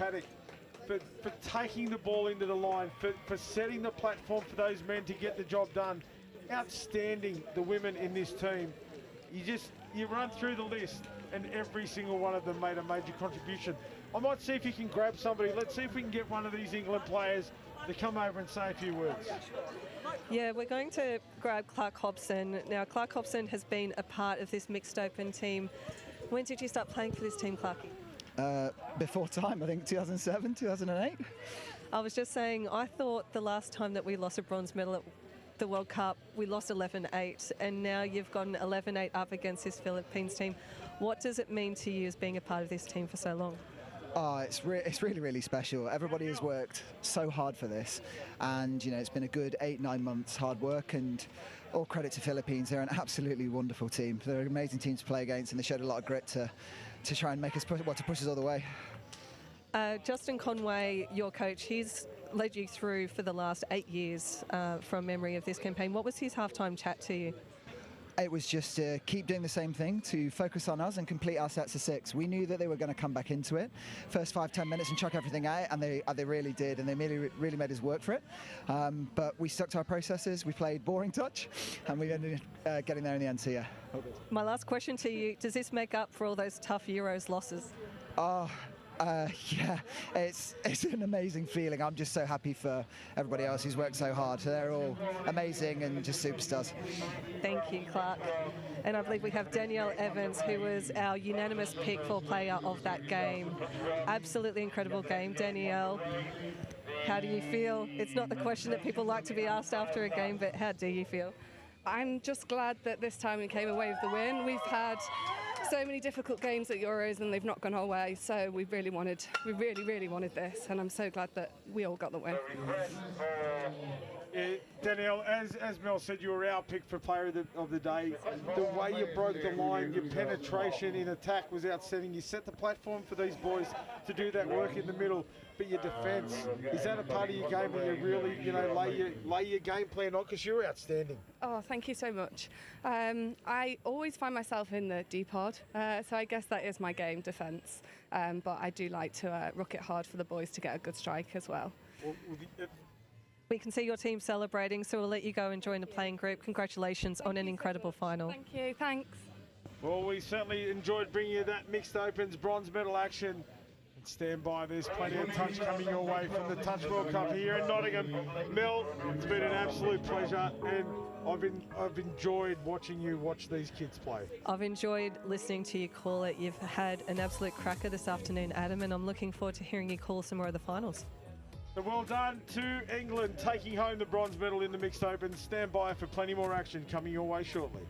paddock, for taking the ball into the line, for setting the platform for those men to get the job done. Outstanding, the women in this team. You run through the list and every single one of them made a major contribution. I might see if you can grab somebody. Let's see if we can get one of these England players to come over and say a few words. Yeah, we're going to grab Clark Hobson. Now, Clark Hobson has been a part of this mixed open team. When did you start playing for this team, Clarky? Before time, I think 2007, 2008. I was just saying, I thought the last time that we lost a bronze medal at the World Cup, we lost 11-8, and now you've gotten 11-8 up against this Philippines team. What does it mean to you as being a part of this team for so long? Oh, it's really, really special. Everybody has worked so hard for this, and it's been a good 8-9 months hard work, and all credit to Philippines. They're an absolutely wonderful team. They're an amazing team to play against, and they showed a lot of grit to try and make us push us all the way. Justin Conway, your coach, he's led you through for the last 8 years from memory of this campaign. What was his halftime chat to you? It was just to keep doing the same thing, to focus on us and complete our sets of 6. We knew that they were going to come back into it, first 5-10 minutes and chuck everything out, and they really did, and they really made us work for it. But we stuck to our processes. We played boring touch, and we ended up getting there in the end. So yeah. My last question to you: does this make up for all those tough Euros losses? Yeah, it's an amazing feeling. I'm just so happy for everybody else who's worked so hard. So they're all amazing and just superstars. Thank you, Clark. And I believe we have Danielle Evans, who was our unanimous pick for player of that game. Absolutely incredible game, Danielle. How do you feel? It's not the question that people like to be asked after a game, but how do you feel? I'm just glad that this time we came away with the win. We've had so many difficult games at Euros and they've not gone our way, so we really wanted this, and I'm so glad that we all got the win. Danielle, as Mel said, you were our pick for player of the day. The way you broke the line, your penetration in attack was outstanding. You set the platform for these boys to do that work in the middle, but your defence, is that a part of your game where you really lay your game plan on? Because you're outstanding. Oh, thank you so much. I always find myself in the D pod, so I guess that is my game, defence. But I do like to rock it hard for the boys to get a good strike as well. We can see your team celebrating, so we'll let you go and join the playing group. Congratulations on an incredible final. Thank you, thanks. Well, we certainly enjoyed bringing you that mixed opens bronze medal action. And stand by, there's plenty of touch coming your way from the Touch World Cup here in Nottingham. Mel, it's been an absolute pleasure, and I've enjoyed watching you watch these kids play. I've enjoyed listening to you call it. You've had an absolute cracker this afternoon, Adam, and I'm looking forward to hearing you call some more of the finals. So well done to England, taking home the bronze medal in the mixed open. Stand by for plenty more action coming your way shortly.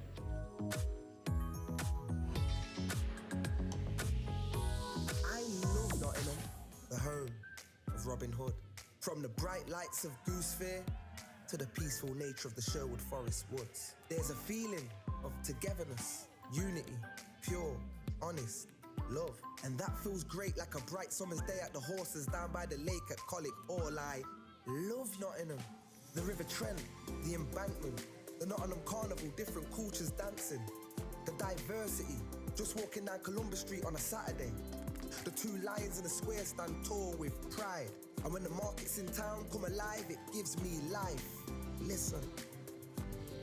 I love Nottingham, the home of Robin Hood. From the bright lights of Goose Fair to the peaceful nature of the Sherwood Forest woods. There's a feeling of togetherness, unity, pure, honest, love. And that feels great, like a bright summer's day at the horses down by the lake at Colic. All I love Nottingham. The River Trent, the embankment, the Nottingham Carnival, different cultures dancing. The diversity, just walking down Columbus Street on a Saturday. The two lions in the square stand tall with pride. And when the markets in town come alive, it gives me life. Listen,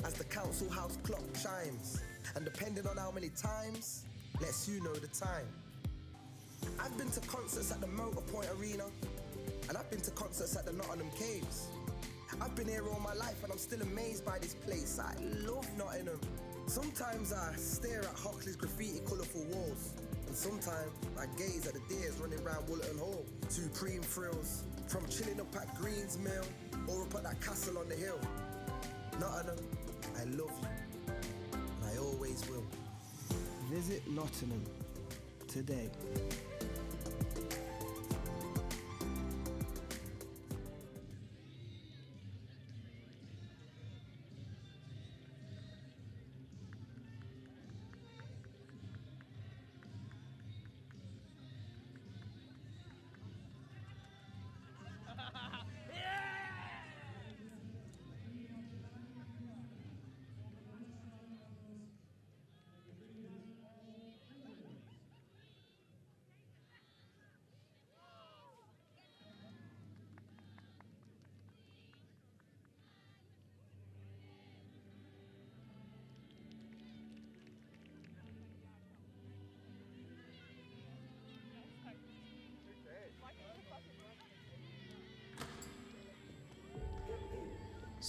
as the council house clock chimes, and depending on how many times, lets you know the time. I've been to concerts at the Motor Point Arena, and I've been to concerts at the Nottingham Caves. I've been here all my life and I'm still amazed by this place. I love Nottingham. Sometimes I stare at Hockley's graffiti colourful walls, and sometimes I gaze at the deers running round Woollerton Hall. Supreme thrills, from chilling up at Greens Mill or up at that castle on the hill. Nottingham, I love you, and I always will. Visit Nottingham today.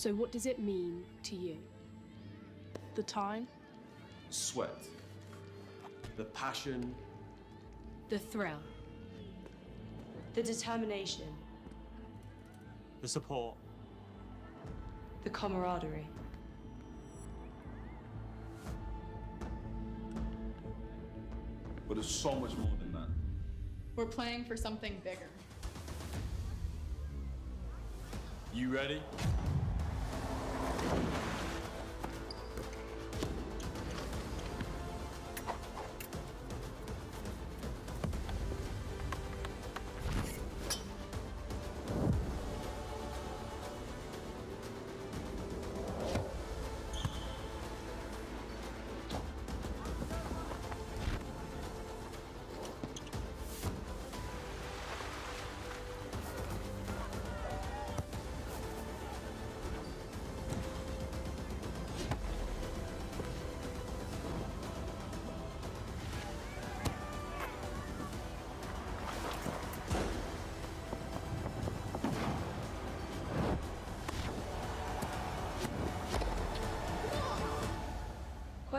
So what does it mean to you? The time? Sweat. The passion. The thrill? The determination. The support. The camaraderie. But it's so much more than that. We're playing for something bigger. You ready?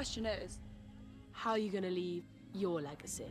Question is, how are you going to leave your legacy?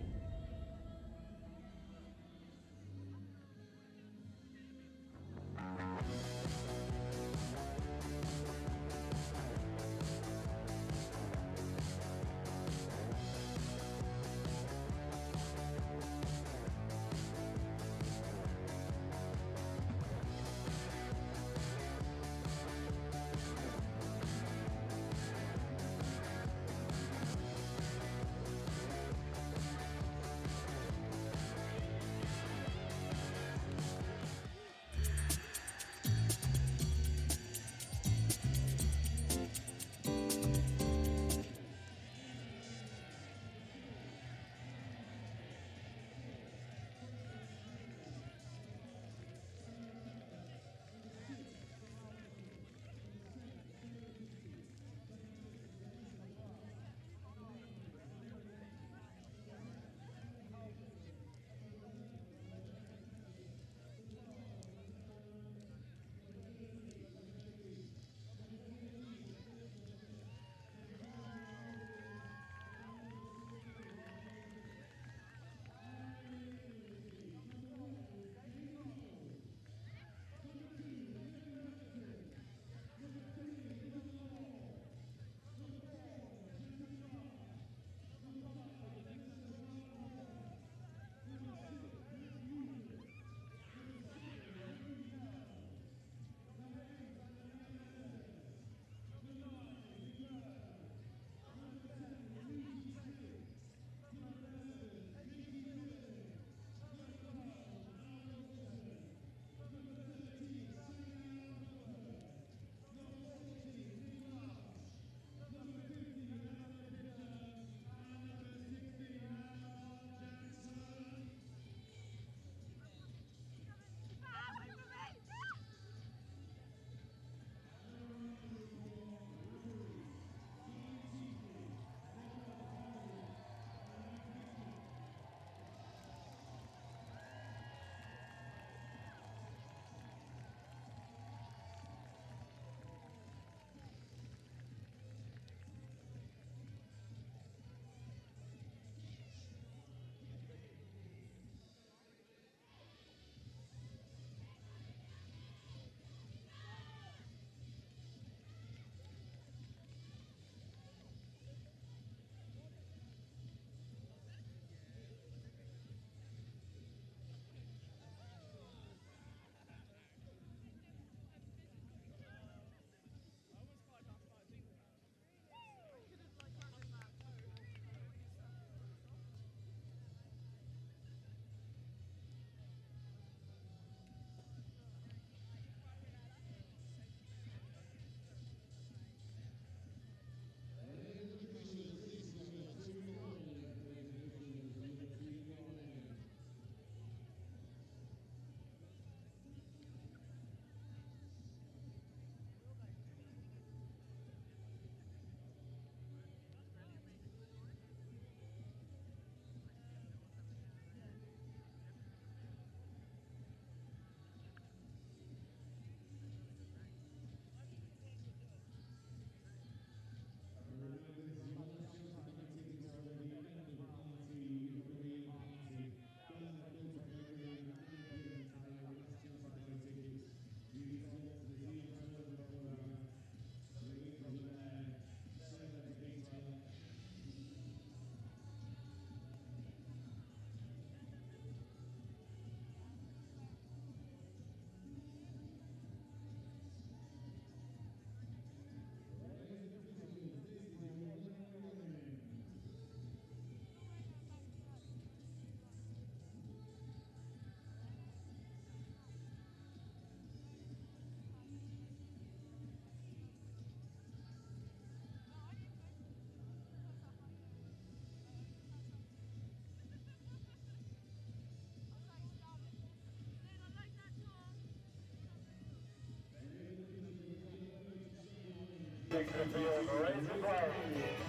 A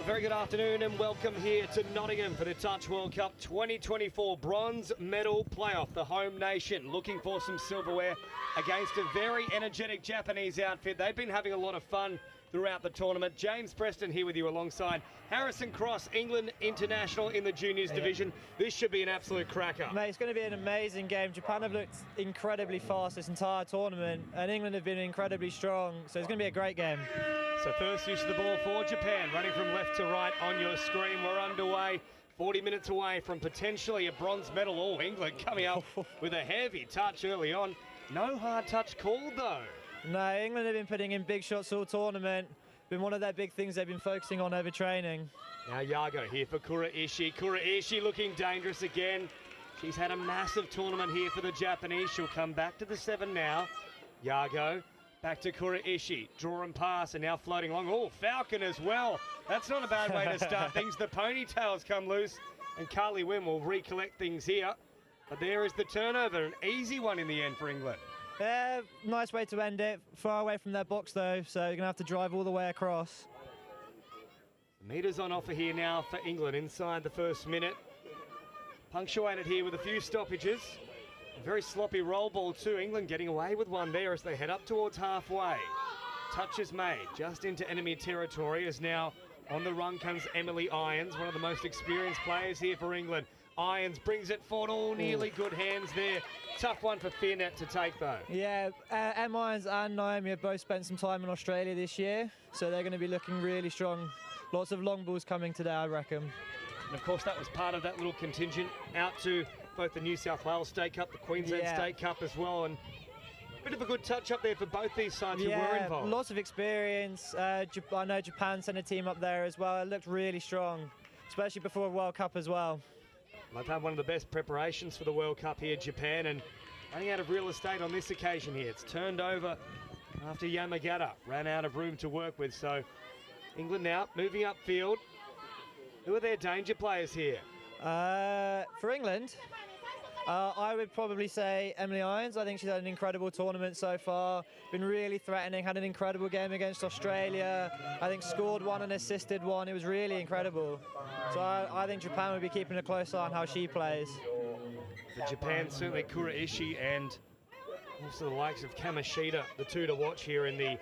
very good afternoon and welcome here to Nottingham for the Touch World Cup 2024 bronze medal playoff. The home nation looking for some silverware against a very energetic Japanese outfit. They've been having a lot of fun throughout the tournament. James Preston here with you alongside Harrison Cross, England international in the juniors division. This should be an absolute cracker. Mate, it's going to be an amazing game. Japan have looked incredibly fast this entire tournament, and England have been incredibly strong, so it's going to be a great game. So first use of the ball for Japan, running from left to right on your screen. We're underway, 40 minutes away from potentially a bronze medal. Oh, England coming up with a heavy touch early on. No hard touch called though. No, England have been putting in big shots all tournament. Been one of their big things they've been focusing on over training. Now Yago here for Kuraishi. Kuraishi looking dangerous again. She's had a massive tournament here for the Japanese. She'll come back to the 7 now. Yago back to Kuraishi. Draw and pass and now floating along. Oh, Falcon as well. That's not a bad way to start things. The ponytails come loose and Carly Wynn will recollect things here. But there is the turnover. An easy one in the end for England. Yeah, nice way to end it. Far away from their box though, so you're going to have to drive all the way across. Meters on offer here now for England inside the first minute. Punctuated here with a few stoppages. A very sloppy roll ball too. England getting away with one there as they head up towards halfway. Touch is made just into enemy territory as now on the run comes Emily Irons, one of the most experienced players here for England. Irons brings it forward, all nearly good hands there. Tough one for Fearnet to take though. Yeah, Em Irons and Naomi have both spent some time in Australia this year, so they're going to be looking really strong. Lots of long balls coming today, I reckon. And of course that was part of that little contingent out to both the New South Wales State Cup, the Queensland State Cup as well, and a bit of a good touch up there for both these sides who were involved. Lots of experience. I know Japan sent a team up there as well. It looked really strong, especially before a World Cup as well. They've had one of the best preparations for the World Cup here, Japan, and running out of real estate on this occasion here. It's turned over after Yamagata ran out of room to work with. So England now moving upfield. Who are their danger players here? For England, I would probably say Emily Irons. I think she's had an incredible tournament so far. Been really threatening, had an incredible game against Australia. I think scored one and assisted one. It was really incredible. So I think Japan would be keeping a close eye on how she plays. For Japan, certainly Kuraishi and also the likes of Kamishita, the two to watch here in the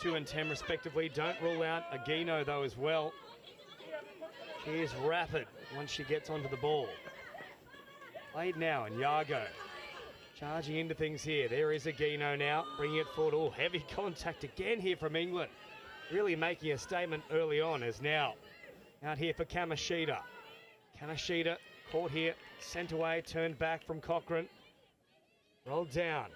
2 and 10 respectively. Don't rule out Agino though as well. She is rapid once she gets onto the ball. Played now, and Yago charging into things here. There is Agino now, bringing it forward. Oh, heavy contact again here from England. Really making a statement early on as now out here for Kamishita. Kamishita caught here, sent away, turned back from Cochrane. Rolled down.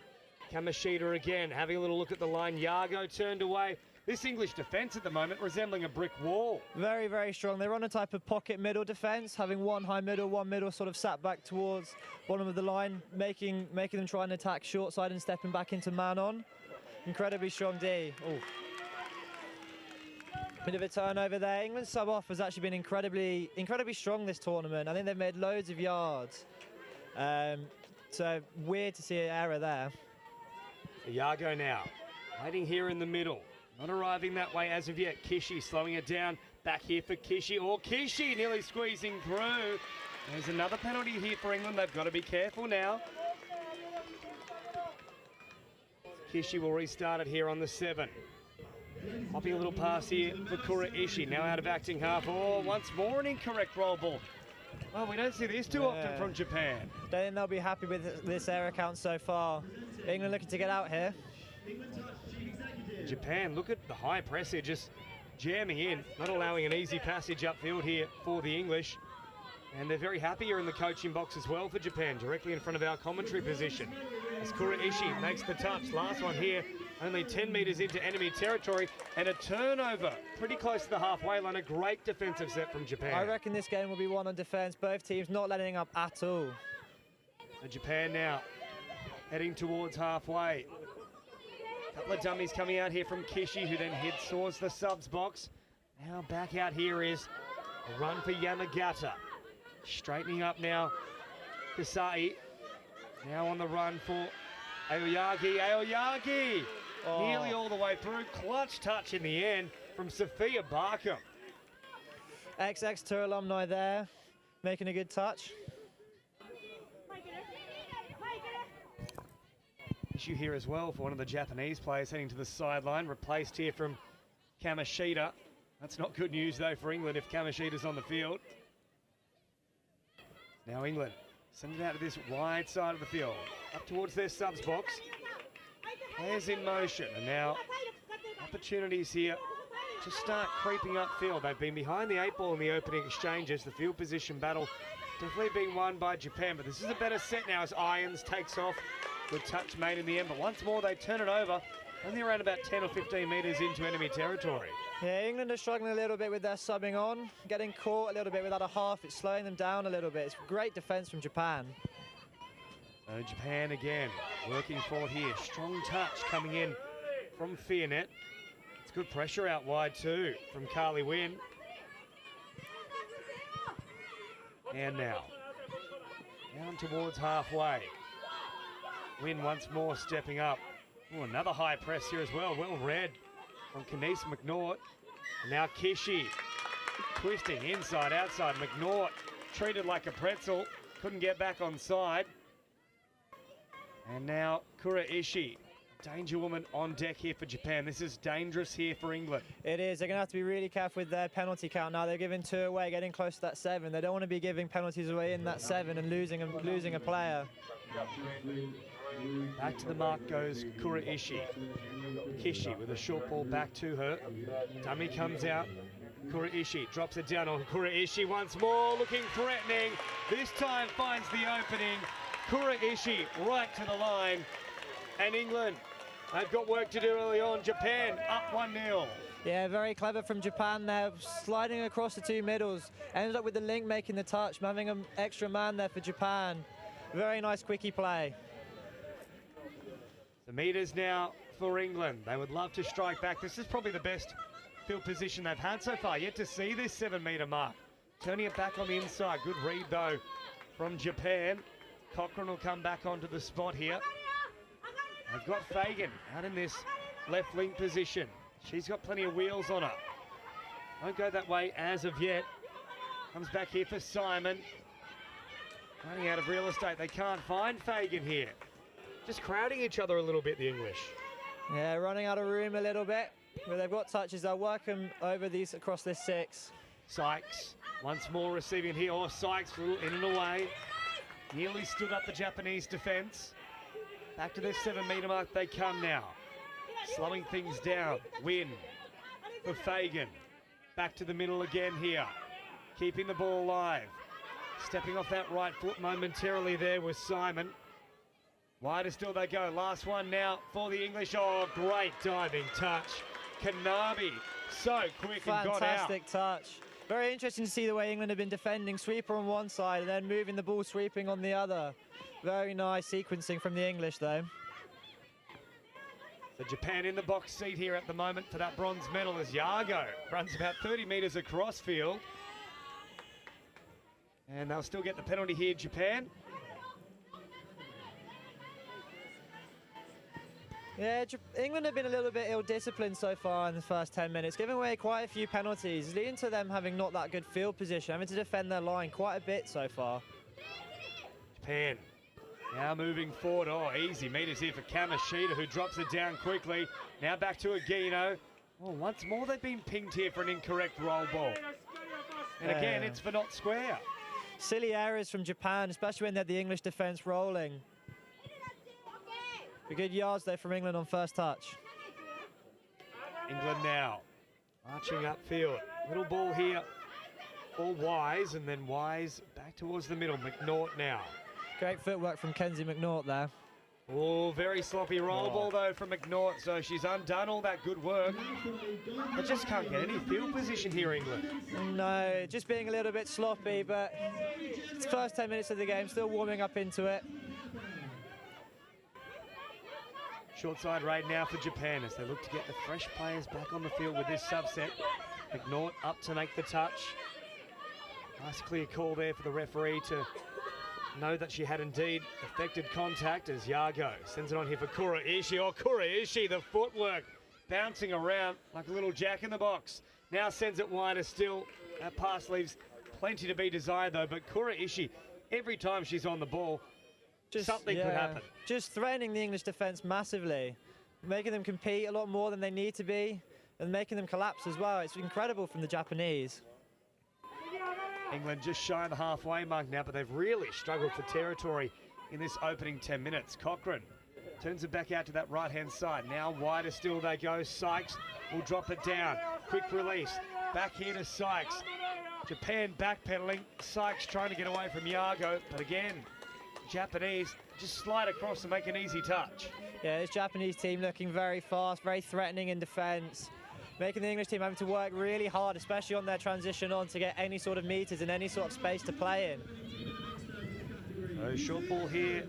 Kamishita again, having a little look at the line. Yago turned away. This English defence at the moment resembling a brick wall. Very, very strong. They're on a type of pocket middle defence, having one high middle, one middle sort of sat back towards bottom of the line, making them try and attack short side and stepping back into man on. Incredibly strong D. Ooh. Bit of a turnover there. England's sub-off has actually been incredibly strong this tournament. I think they've made loads of yards. So weird to see an error there. Yago now, waiting here in the middle. Not arriving that way as of yet. Kishi slowing it down. Back here for Kishi. Oh, Kishi nearly squeezing through. There's another penalty here for England. They've got to be careful now. Kishi will restart it here on the 7. Popping a little pass here for Kuraishi. Now out of acting half. Oh, once more an incorrect roll ball. Well, we don't see this too often from Japan. Don't think they'll be happy with this error count so far. England looking to get out here. Japan, look at the high pressure, just jamming in, not allowing an easy passage upfield here for the English. And they're very happy here in the coaching box as well for Japan, directly in front of our commentary position. As Kuraishi makes the touch, last one here, only 10 metres into enemy territory, and a turnover pretty close to the halfway line. A great defensive set from Japan. I reckon this game will be won on defence, both teams not letting up at all. So Japan now heading towards halfway. Couple of dummies coming out here from Kishi, who then heads towards the subs box. Now back out here is a run for Yamagata. Straightening up now, Kasai. Now on the run for Aoyagi. Aoyagi! Nearly all the way through. Clutch touch in the end. from Sophia Barkham. XX Tour alumni there, making a good touch. Issue here as well for one of the Japanese players heading to the sideline, replaced here from Kamishita. That's not good news though for England if Kamishita's on the field. Now England send it out to this wide side of the field, up towards their subs box. Players in motion, and now opportunities here to start creeping upfield. They've been behind the 8 ball in the opening exchanges. The field position battle definitely being won by Japan, but this is a better set now as Irons takes off. Good touch made in the end, but once more they turn it over, only around about 10 or 15 metres into enemy territory. Yeah, England are struggling a little bit with their subbing on, getting caught a little bit without a half. It's slowing them down a little bit. It's great defence from Japan. So Japan again working forward here. Strong touch coming in from Fianet. It's good pressure out wide too from Carly Wynn. And now down towards halfway. Wynn once more stepping up. Ooh, another high press here as well. Well read from Kenisa McNaught. And now Kishi twisting inside, outside. McNaught treated like a pretzel. Couldn't get back on side. And now Kuraishi, danger woman on deck here for Japan. This is dangerous here for England. It is. They're going to have to be really careful with their penalty count now. They're giving 2 away, getting close to that 7. They don't want to be giving penalties away in that 7 and losing a player. Back to the mark goes Kuraishi. Kishi with a short ball back to her. Dummy comes out. Kuraishi drops it down on Kuraishi once more, looking threatening. This time finds the opening. Kuraishi right to the line. And England, they've got work to do early on. Japan up 1-0. Yeah, very clever from Japan there, sliding across the 2 middles. Ended up with the link making the touch, having an extra man there for Japan. Very nice quickie play. The meters now for England. They would love to strike back. This is probably the best field position they've had so far. Yet to see this 7-metre mark. Turning it back on the inside. Good read though from Japan. Cochrane will come back onto the spot here. They've got Fagan out in this left wing position. She's got plenty of wheels on her. Won't go that way as of yet. Comes back here for Simon. Running out of real estate. They can't find Fagan here. Just crowding each other a little bit, the English. Yeah, running out of room a little bit. But they've got touches. They'll work them over these across this 6. Sykes once more receiving here. Oh, Sykes in and away. Nearly stood up the Japanese defence. Back to this 7-metre mark they come now. Slowing things down. Win for Fagan. Back to the middle again here. Keeping the ball alive. Stepping off that right foot momentarily there was Simon. Wider still they go. Last one now for the English. Oh, great diving touch. Kanabi so quick and got out. Fantastic touch. Very interesting to see the way England have been defending. Sweeper on one side and then moving the ball, sweeping on the other. Very nice sequencing from the English though. So Japan in the box seat here at the moment for that bronze medal as Yago runs about 30 metres across field. And they'll still get the penalty here, Japan. Yeah, England have been a little bit ill-disciplined so far in the first 10 minutes, giving away quite a few penalties, leading to them having not that good field position, having to defend their line quite a bit so far. Japan now moving forward. Oh, easy meters here for Kamishita, who drops it down quickly. Now back to Agino. Oh, once more they've been pinged here for an incorrect roll ball. And again, it's for not square. Silly errors from Japan, especially when they had the English defence rolling. A good yards there from England on first touch. England now marching upfield. Little ball here for Wise, and then Wise back towards the middle. McNaught now. Great footwork from Kenzie McNaught there. Oh, very sloppy roll ball though from McNaught, so she's undone all that good work. They just can't get any field position here, England. No, just being a little bit sloppy, but it's the first 10 minutes of the game, still warming up into it. Short side raid now for Japan as they look to get the fresh players back on the field with this subset. McNaught up to make the touch. Nice clear call there for the referee to know that she had indeed affected contact as Yago sends it on here for Kuraishi. Oh, Kuraishi, the footwork bouncing around like a little jack-in-the-box. Now sends it wider still. That pass leaves plenty to be desired, though. But Kura Ishii, every time she's on the ball, something could happen. Just threatening the English defence massively, making them compete a lot more than they need to be, and making them collapse as well. It's incredible from the Japanese. England just shy of the halfway mark now, but they've really struggled for territory in this opening 10 minutes. Cochrane turns it back out to that right-hand side. Now wider still they go. Sykes will drop it down. Quick release. Back here to Sykes. Japan backpedaling. Sykes trying to get away from Yago, but again, Japanese just slide across and make an easy touch. Yeah, this Japanese team looking very fast, very threatening in defence, making the English team having to work really hard, especially on their transition on, to get any sort of meters and any sort of space to play in. So short ball here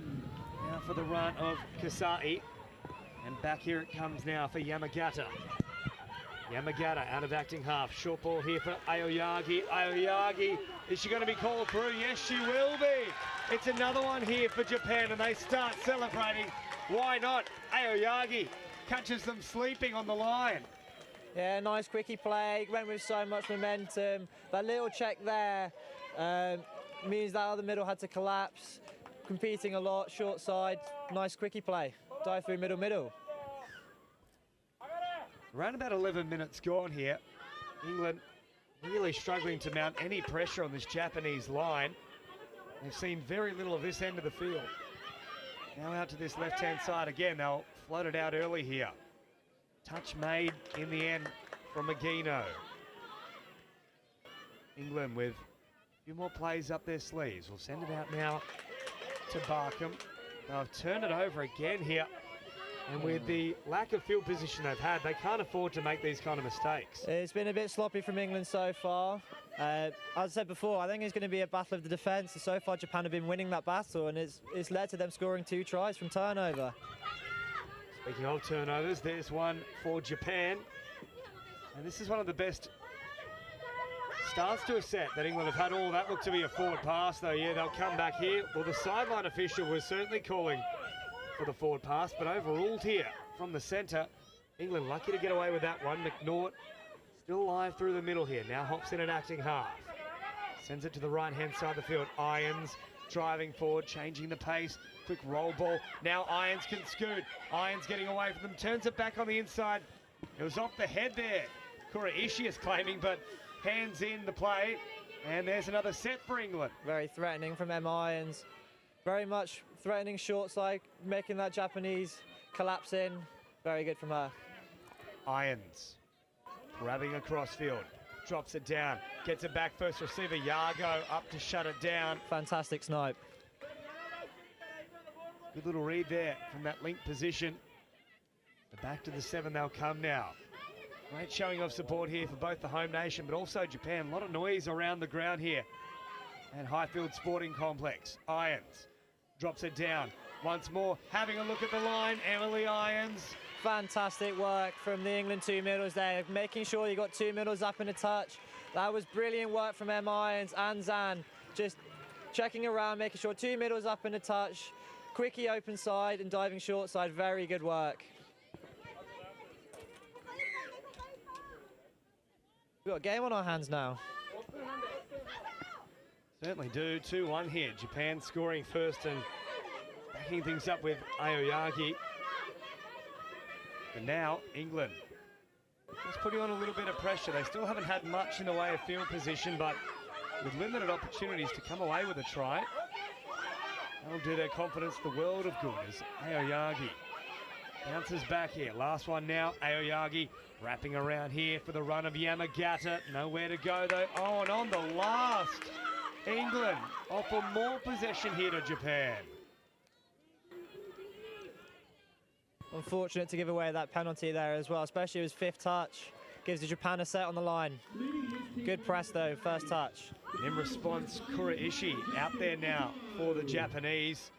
now for the run of Kasai. And back here it comes now for Yamagata. Yamagata out of acting half. Short ball here for Aoyagi. Aoyagi, is she going to be called through? Yes, she will be. It's another one here for Japan, and they start celebrating. Why not? Aoyagi catches them sleeping on the line. Yeah, nice quickie play. Went with so much momentum. That little check there means that other middle had to collapse. Competing a lot, short side. Nice quickie play. Dive through middle. Around about 11 minutes gone here. England really struggling to mount any pressure on this Japanese line. They've seen very little of this end of the field. Now out to this left-hand side again. They'll float it out early here. Touch made in the end from Agino. England with a few more plays up their sleeves. We'll send it out now to Barkham. They've turned it over again here. And with the lack of field position they've had, they can't afford to make these kind of mistakes. It's been a bit sloppy from England so far. As I said before, I think it's going to be a battle of the defence. So far, Japan have been winning that battle, and it's led to them scoring 2 tries from turnover. Speaking of turnovers, there's one for Japan. And this is one of the best starts to a set that England have had. All that looked to be a forward pass, though. Yeah, they'll come back here. Well, the sideline official was certainly calling for the forward pass, but overruled here from the centre. England lucky to get away with that one. McNaught still alive through the middle here. Now hops in at acting half. Sends it to the right-hand side of the field. Irons driving forward, changing the pace. Quick roll ball. Now Irons can scoot. Irons getting away from them. Turns it back on the inside. It was off the head there. Kura Ishii is claiming, but hands in the play. And there's another set for England. Very threatening from M. Irons. Very much threatening short side, making that Japanese collapse in. Very good from her. Irons grabbing across field. Drops it down. Gets it back. First receiver, Yago, up to shut it down. Fantastic snipe. Good little read there from that link position. But back to the 7 they'll come now. Great showing of support here for both the home nation, but also Japan. A lot of noise around the ground here at Highfields Sporting Complex. Irons drops it down. Once more, having a look at the line, Emily Irons. Fantastic work from the England 2 middles there, making sure you got 2 middles up in a touch. That was brilliant work from M. Irons and Zan. Just checking around, making sure 2 middles up in a touch. Quickie open side and diving short side, very good work. We've got a game on our hands now. Certainly do. 2-1 here. Japan scoring first and backing things up with Aoyagi. But now England just putting on a little bit of pressure. They still haven't had much in the way of field position, but with limited opportunities to come away with a try, that'll do their confidence the world of good as Aoyagi bounces back here. Last one now, Aoyagi wrapping around here for the run of Yamagata. Nowhere to go though. Oh, and on the last, England offer more possession here to Japan. Unfortunate to give away that penalty there as well, especially his 5th touch. Gives the Japan a set on the line. Good press though, first touch. And in response, Kura Ishii out there now for the Japanese.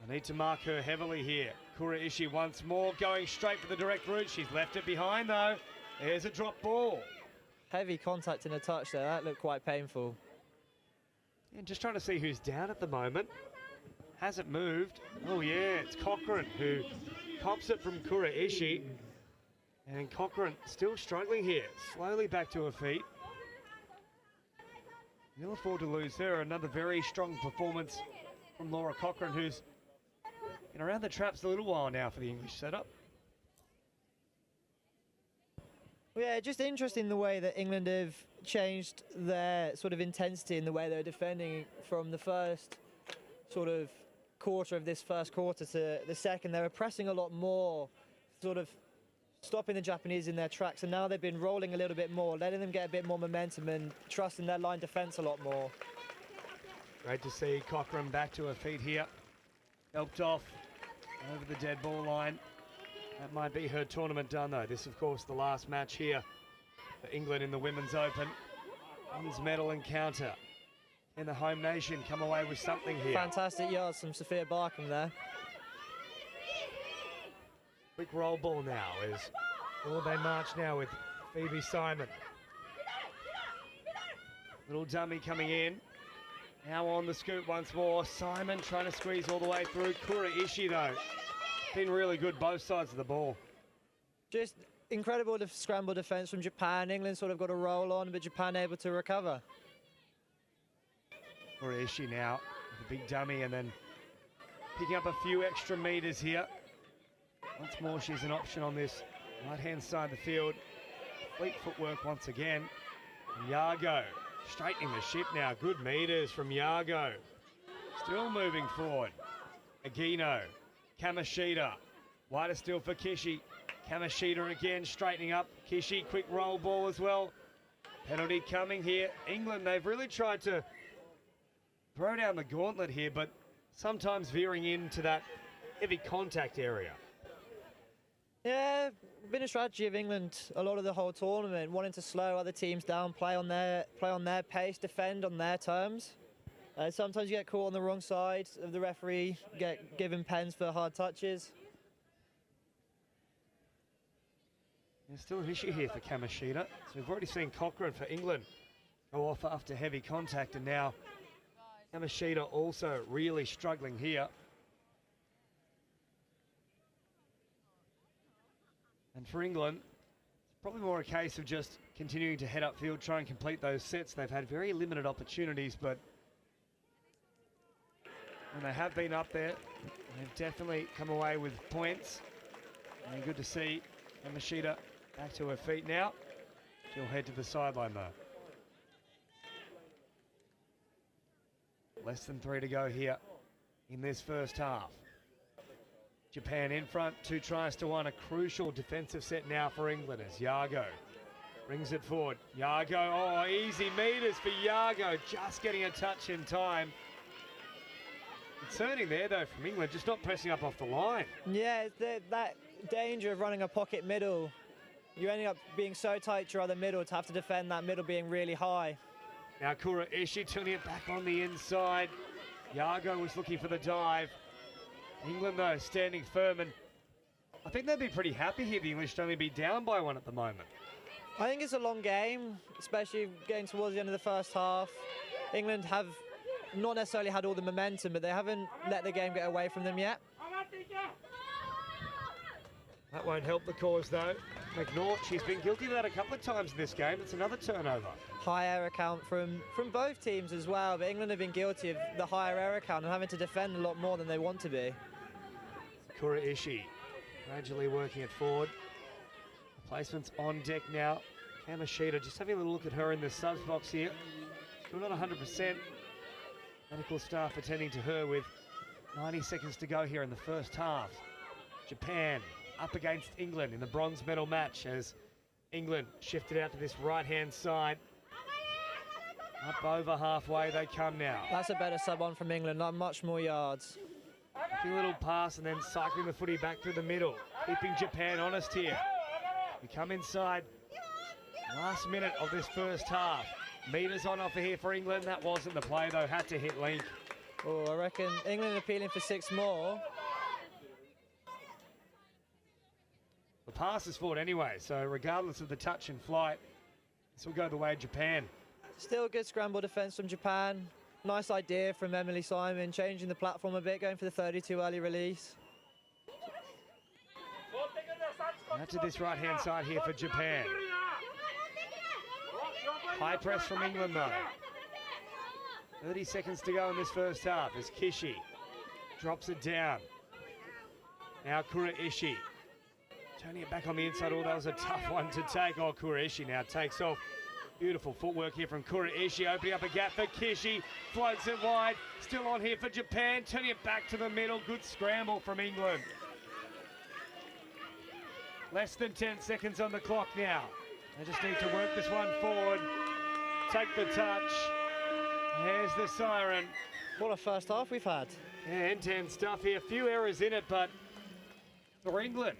I need to mark her heavily here. Kura Ishii once more going straight for the direct route. She's left it behind though. There's a drop ball. Heavy contact in a touch there, that looked quite painful. And just trying to see who's down at the moment. Hasn't moved. Oh yeah, it's Cochrane who cops it from Kura Ishii. And Cochrane still struggling here, slowly back to her feet. We'll afford to lose her. Another very strong performance from Laura Cochrane, who's been around the traps a little while now for the English setup. Yeah, just interesting the way that England have changed their sort of intensity in the way they're defending from the first sort of quarter of this first quarter to the second. They were pressing a lot more, sort of stopping the Japanese in their tracks, and now they've been rolling a little bit more, letting them get a bit more momentum and trusting their line defence a lot more. Great to see Cochrane back to her feet here. Helped off over the dead ball line. That might be her tournament done though. This, of course, the last match here for England in the Women's Open. Women's medal encounter. And the home nation come away with something here. Fantastic yards from Sophia Barkham there. Quick roll ball now as they march now with Phoebe Simon. Little dummy coming in. Now on the scoop once more. Simon trying to squeeze all the way through. Kura Ishii though. Been really good both sides of the ball. Just incredible scramble defence from Japan. England sort of got a roll on, but Japan able to recover. Kura Ishii now with a big dummy and then picking up a few extra metres here. Once more she's an option on this right-hand side of the field. Fleet footwork once again. Yago straightening the ship now. Good metres from Yago. Still moving forward. Agino. Kamashita, wider still for Kishi. Kamashita again straightening up. Kishi, quick roll ball as well. Penalty coming here. England, they've really tried to throw down the gauntlet here, but sometimes veering into that heavy contact area. Yeah, been a strategy of England a lot of the whole tournament, wanting to slow other teams down, play on their pace, defend on their terms. Sometimes you get caught on the wrong side of the referee, get given pens for hard touches. There's still an issue here for Kamashita. So we've already seen Cochrane for England go off after heavy contact, and now Kamashita also really struggling here. And for England, it's probably more a case of just continuing to head upfield, try and complete those sets. They've had very limited opportunities, but when they have been up there, they've definitely come away with points. And good to see Kamashita back to her feet now. She'll head to the sideline though. Less than 3 to go here in this first half. Japan in front, 2 tries to 1. A crucial defensive set now for England as Yago brings it forward. Yago, oh, easy meters for Yago, just getting a touch in time. Concerning there though from England, just not pressing up off the line. Yeah, it's that danger of running a pocket middle. You're ending up being so tight to your other middle to have to defend that middle being really high. Now Kura Ishii turning it back on the inside. Yago was looking for the dive. England though standing firm, and I think they'd be pretty happy here, the English, to only be down by 1 at the moment. I think it's a long game, especially getting towards the end of the first half. England have not necessarily had all the momentum, but they haven't let the game get away from them yet. That won't help the cause though. McNaught, she's been guilty of that a couple of times in this game. It's another turnover. High error count from both teams as well, but England have been guilty of the higher error count and having to defend a lot more than they want to be. Kura Ishii gradually working it forward. Placements on deck now. Kamashita, just having a little look at her in the subs box here. Still not 100%. Medical staff attending to her with 90 seconds to go here in the first half. Japan up against England in the bronze medal match as England shifted out to this right-hand side. Up over halfway they come now. That's a better sub on from England, not much more yards. A little pass and then cycling the footy back through the middle. Keeping Japan honest here. We come inside. Last minute of this first half. Meters on offer here for England. That wasn't the play though, had to hit link. Oh, I reckon England appealing for 6 more. The pass is forward anyway, so regardless of the touch and flight, this will go the way of Japan. Still good scramble defence from Japan. Nice idea from Emily Simon, changing the platform a bit, going for the 32 early release. Out to this right-hand side here for Japan. High press from England though. 30 seconds to go in this first half as Kishi drops it down. Now Kuraishi turning it back on the inside. Oh, that was a tough one to take. Oh, Kuraishi now takes off. Beautiful footwork here from Kuraishi, opening up a gap for Kishi. Floats it wide. Still on here for Japan. Turning it back to the middle. Good scramble from England. Less than 10 seconds on the clock now. They just need to work this one forward. Take the touch. There's the siren. What a first half we've had. Yeah, end-to-end stuff here. A few errors in it, but for England,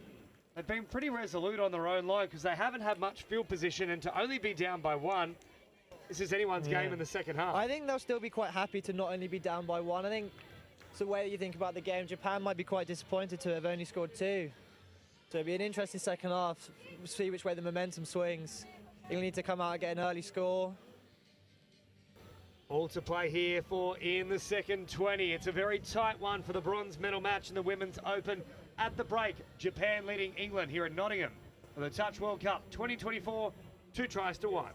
they've been pretty resolute on their own line because they haven't had much field position, and to only be down by one, this is anyone's game in the second half. I think they'll still be quite happy to not only be down by one. I think it's the way that you think about the game. Japan might be quite disappointed to have only scored 2. So it'll be an interesting second half. We'll see which way the momentum swings. You'll need to come out and get an early score. All to play here for in the second 20. It's a very tight one for the bronze medal match in the Women's Open. At the break, Japan leading England here at Nottingham for the Touch World Cup 2024, 2-1.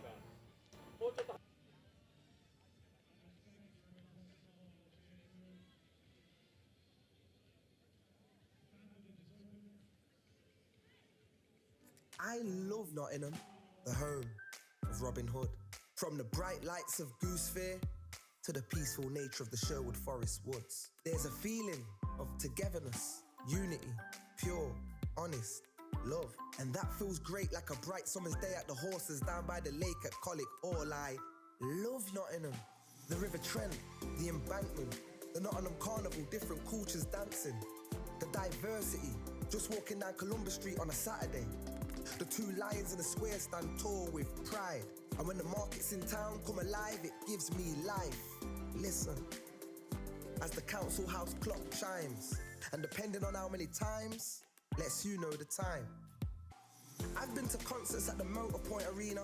I love Nottingham, the home of Robin Hood. From the bright lights of Goose Fair to the peaceful nature of the Sherwood Forest woods. There's a feeling of togetherness, unity, pure, honest, love. And that feels great like a bright summer's day at the horses down by the lake at Colic. All I love Nottingham. The River Trent, the embankment, the Nottingham Carnival, different cultures dancing. The diversity, just walking down Columbus Street on a Saturday. The 2 lions in the square stand tall with pride. And when the markets in town come alive, it gives me life. Listen, as the council house clock chimes, and depending on how many times, lets you know the time. I've been to concerts at the Motorpoint Arena,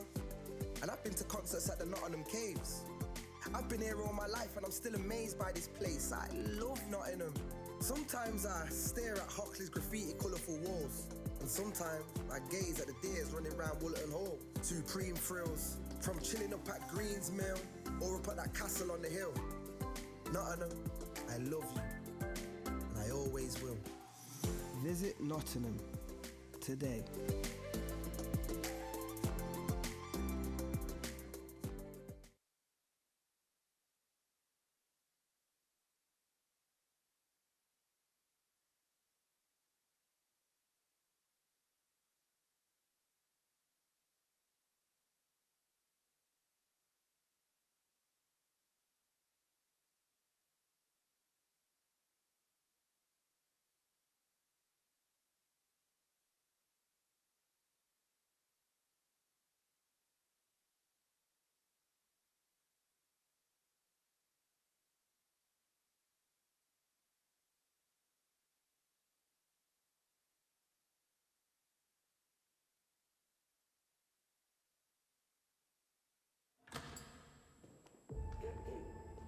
and I've been to concerts at the Nottingham Caves. I've been here all my life and I'm still amazed by this place. I love Nottingham. Sometimes I stare at Hockley's graffiti colourful walls, and sometimes I gaze at the deers running around Woollerton Hall. Supreme thrills, from chilling up at Green's Mill or up at that castle on the hill. Nottingham, I love you, and I always will. Visit Nottingham today.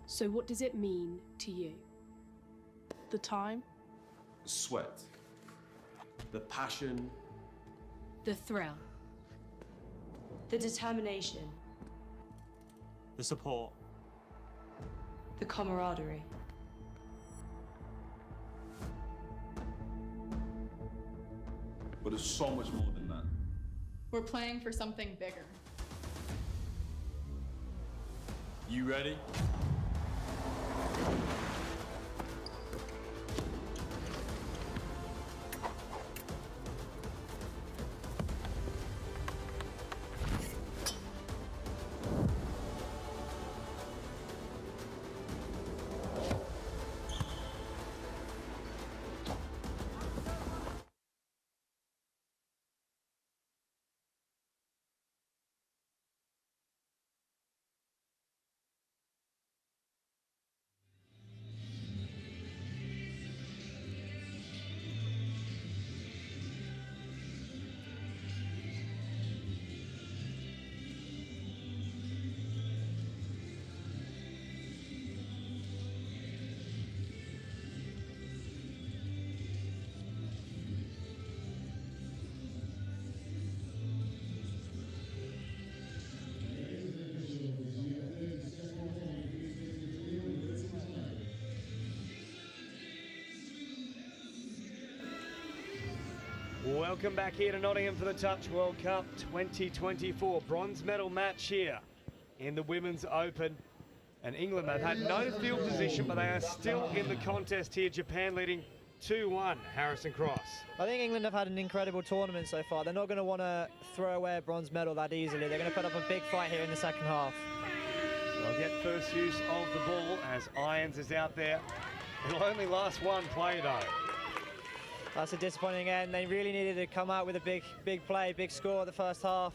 So what does it mean to you? The time? The sweat, the passion, The thrill? The determination. The support. The camaraderie. but it's so much more than that. We're playing for something bigger. You ready? Welcome back here to Nottingham for the Touch World Cup 2024. Bronze medal match here in the Women's Open. And England, they've had no field position, but they are still in the contest here. Japan leading 2-1, Harrison Cross. I think England have had an incredible tournament so far. They're not going to want to throw away a bronze medal that easily. They're going to put up a big fight here in the second half. They'll get first use of the ball as Irons is out there. It'll only last one play though. That's a disappointing end. They really needed to come out with a big play, big score at the first half.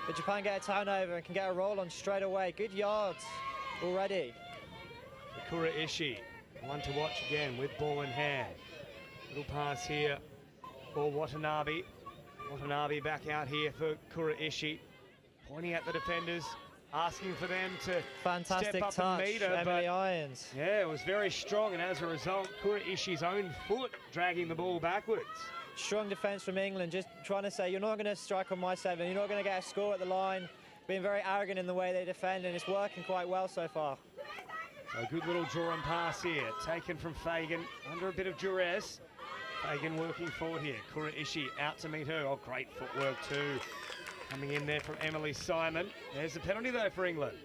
But Japan get a turnover and can get a roll on straight away. Good yards already. Sakura Ishii, one to watch again with ball in hand. Little pass here for Watanabe. Watanabe back out here for Kura Ishii, pointing at the defenders, asking for them to fantastic step up touch, and meet her. Emily Irons. Yeah, it was very strong, and as a result, Kura Ishii's own foot dragging the ball backwards. Strong defence from England, just trying to say, you're not going to strike on my 7, you're not going to get a score at the line, being very arrogant in the way they defend, and it's working quite well so far. So a good little draw and pass here, taken from Fagan, under a bit of duress. Fagan working forward here, Kura Ishii out to meet her. Oh, great footwork too. Coming in there from Emily Simon. There's a penalty though for England.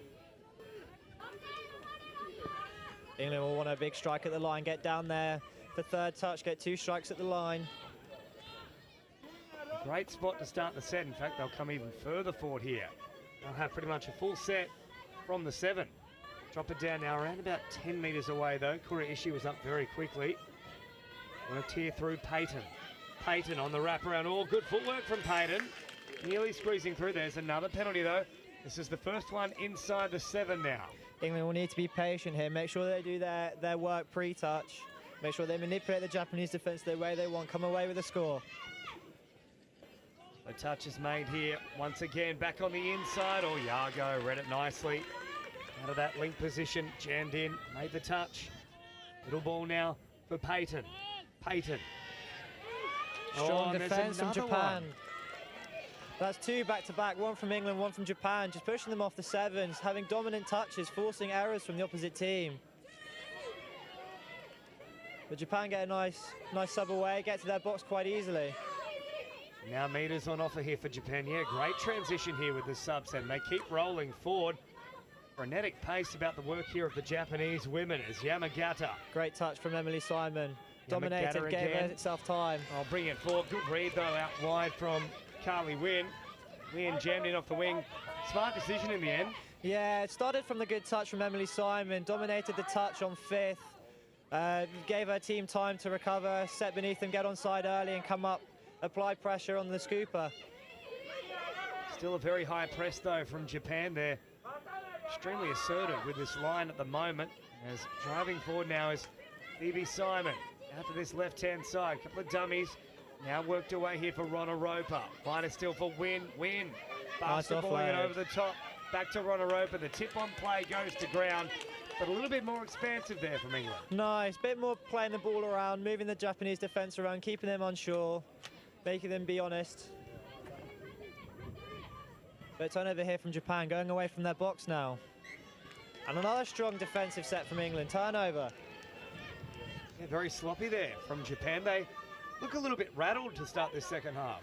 England will want a big strike at the line, get down there for third touch, get 2 strikes at the line. Great spot to start the set. In fact, they'll come even further forward here. They'll have pretty much a full set from the 7. Drop it down now, around about 10 metres away though. Kura Ishii was up very quickly. Want to tear through Payton. Payton on the wraparound. All good footwork from Payton. Nearly squeezing through. There's another penalty though. This is the first one inside the 7 now. England will need to be patient here. Make sure they do their work pre-touch. Make sure they manipulate the Japanese defence the way they want. Come away with a score. The touch is made here. Once again, back on the inside. Oh, Yago read it nicely. Out of that link position, jammed in, made the touch. Little ball now for Payton. Payton. Strong defence from Japan. One. That's 2 back-to-back, 1 from England, 1 from Japan, just pushing them off the 7s, having dominant touches, forcing errors from the opposite team. But Japan get a nice sub away, get to their box quite easily. Now meters on offer here for Japan. Yeah, great transition here with the subs, and they keep rolling forward. Frenetic pace about the work here of the Japanese women as Yamagata. Great touch from Emily Simon. Dominated, gave herself time. I'll bring it forward. Good read though out wide from Carly Wynn. Wynn jammed in off the wing. Smart decision in the end. Yeah, it started from the good touch from Emily Simon. Dominated the touch on 5th. Gave her team time to recover, set beneath them, get onside early and come up. Apply pressure on the scooper. Still a very high press though from Japan there. Extremely assertive with this line at the moment. As driving forward now is Phoebe Simon. Out to this left-hand side. Couple of dummies. Now worked away here for Ronna Roper. Line is still for Wynn. Wynn. Basketballing it over the top. Back to Ronna Roper. The tip-on play goes to ground. But a little bit more expansive there from England. Nice. Bit more playing the ball around, moving the Japanese defence around, keeping them unsure, making them be honest. But turnover here from Japan, going away from their box now. And another strong defensive set from England. Turnover. Yeah, very sloppy there from Japan. They look a little bit rattled to start this second half.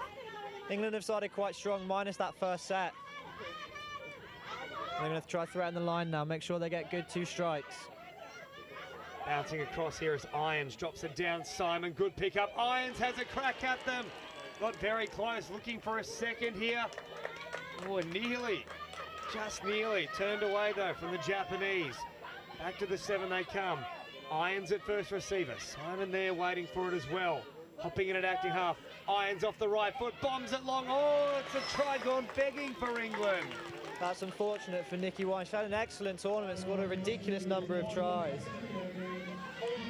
England have started quite strong, minus that first set. They're going to try threaten the line now, make sure they get good 2 strikes. Bouncing across here as Irons drops it down. Simon, good pick up. Irons has a crack at them. Got very close, looking for a second here. Oh, nearly, just nearly. Turned away though from the Japanese. Back to the 7 they come. Irons at first receiver. Simon there waiting for it as well. Hopping in at acting half. Irons off the right foot, bombs it long. Oh, it's a try gone begging for England. That's unfortunate for Nikki Wine. She had an excellent tournament, scored a ridiculous number of tries.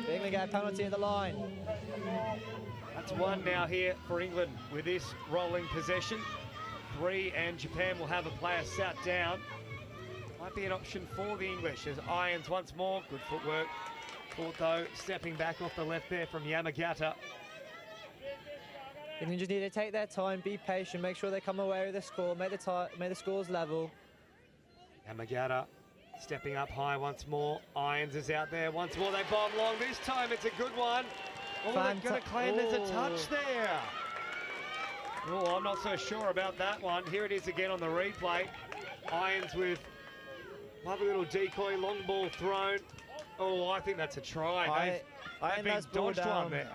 England get a penalty at the line. That's 1 now here for England with this rolling possession. 3, and Japan will have a player sat down. Might be an option for the English as Irons once more. Good footwork. Caught though, stepping back off the left there from Yamagata. England just need to take their time, be patient, make sure they come away with the score, make the scores level. Yamagata stepping up high once more. Irons is out there once more. They bomb long. This time it's a good one. Oh, they're going to claim there's a touch there. Oh, I'm not so sure about that one. Here it is again on the replay. Irons with lovely little decoy, long ball thrown. Oh, I think that's a try. They've been dodged one there.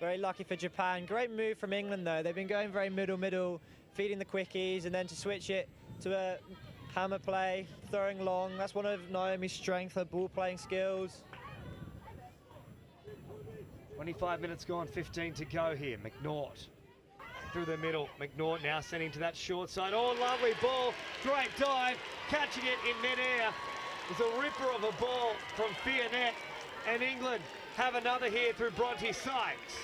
Very lucky for Japan. Great move from England, though. They've been going very middle, feeding the quickies, and then to switch it to a hammer play, throwing long. That's one of Naomi's strengths, her ball playing skills. 25 minutes gone, 15 to go here. McNaught through the middle. McNaught now sending to that short side. Oh, lovely ball. Great dive. Catching it in midair. It's a ripper of a ball from Fionnet. And England have another here through Bronte Sykes.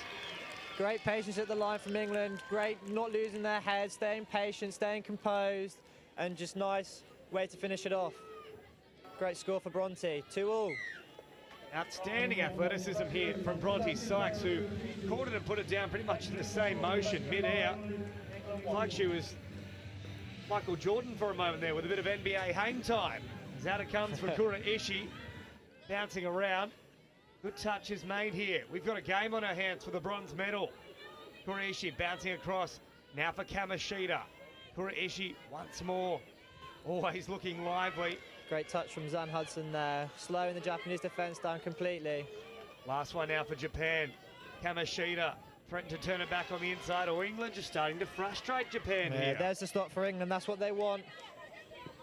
Great patience at the line from England. Great not losing their head, staying patient, staying composed, and just nice way to finish it off. Great score for Bronte. 2-all. Outstanding athleticism here from Bronte Sykes, who caught it and put it down pretty much in the same motion, mid-air. Like she was Michael Jordan for a moment there with a bit of NBA hang time. As out it comes for Kura Ishii, bouncing around. Good touch is made here. We've got a game on our hands for the bronze medal. Kura Ishii bouncing across, now for Kamishita. Kura Ishii once more, always looking lively. Great touch from Zan Hudson there, slowing the Japanese defence down completely. Last one now for Japan. Kamishita threatening to turn it back on the inside, or England just starting to frustrate Japan here. There's the stop for England, that's what they want.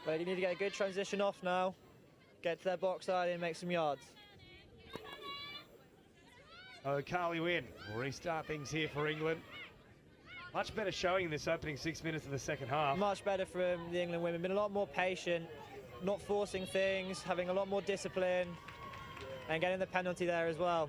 But you need to get a good transition off now, get to their box early and make some yards. Oh, Carly Wynn will restart things here for England. Much better showing in this opening 6 minutes of the second half. Much better from the England women, been a lot more patient, not forcing things, having a lot more discipline, and getting the penalty there as well.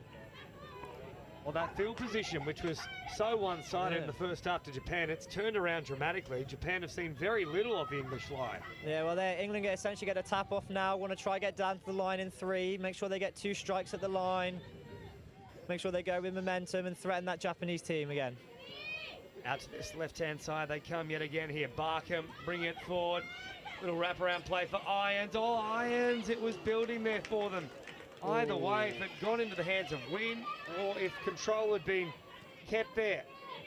Well, that field position, which was so one-sided in the first half to Japan, it's turned around dramatically. Japan have seen very little of the English line. Yeah, well, England essentially get a tap off now, want to try get down to the line in 3, make sure they get 2 strikes at the line, make sure they go with momentum and threaten that Japanese team again. Out to this left-hand side, they come yet again here. Barkham, bring it forward. Little wraparound play for Irons. Oh, Irons, it was building there for them. Either way, if it got into the hands of Wynn, or if control had been kept there